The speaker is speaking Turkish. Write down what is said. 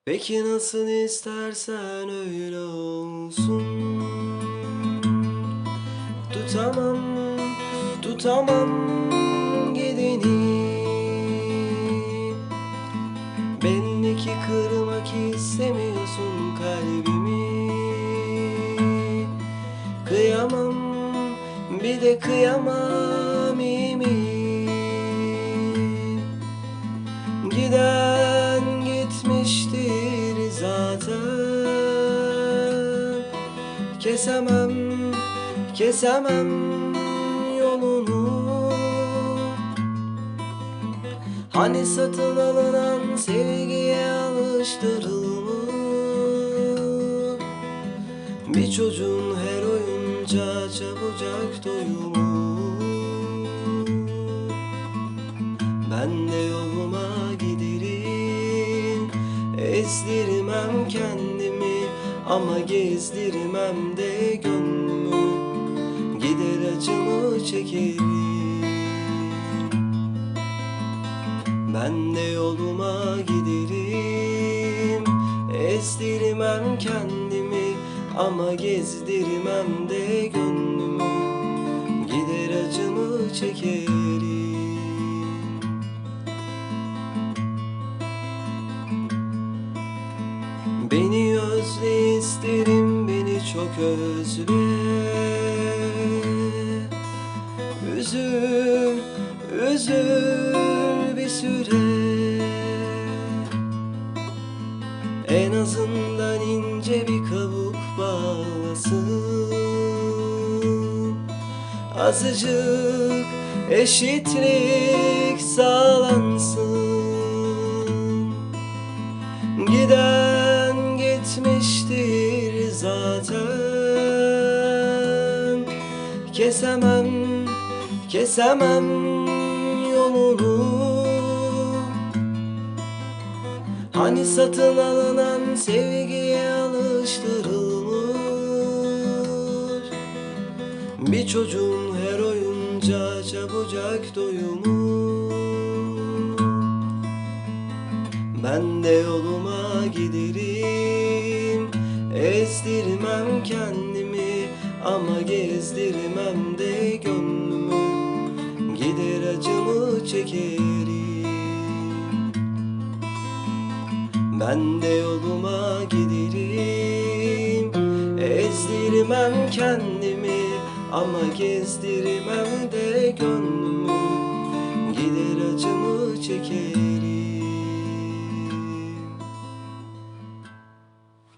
Peki nasıl istersen öyle olsun. Tutamam, tutamam gideni. Belli ki kırmak istemiyorsun kalbimi. Kıyamam, bir de kıyamam iyi mi? Giden gitmiştir zaten. Kesemem, kesemem yolunu. Hani satın alınan sevgiye alıştırılmış bir çocuğun her oyuncağa çabucak doyumu. Ben de yoluma giderim, ezdirmem kendimi ama gezdirmem de gönlümü. Gider acımı çekerim. Ben de yoluma giderim, ezdirmem kendimi ama gezdirmem de gönlümü. Gider acımı çekerim. Beni özle isterim, beni çok özle. Üzül, üzül bir süre. En azından ince bir kabuk bağlasın. Azıcık eşitlik sağlansın. Giden gitmiştir zaten. Kesemem, kesemem yolunu. Hani satın alınan sevgiye alıştırılmış bir çocuğun her oyuncağa çabucak doyumu. Ben de yoluma giderim, ezdirmem kendimi ama gezdirmem de gönlümü. Gider acımı çekerim. Ben de yoluma giderim, ezdirmem kendimi ama gezdirmem de gönlümü. Gider acımı çekerim.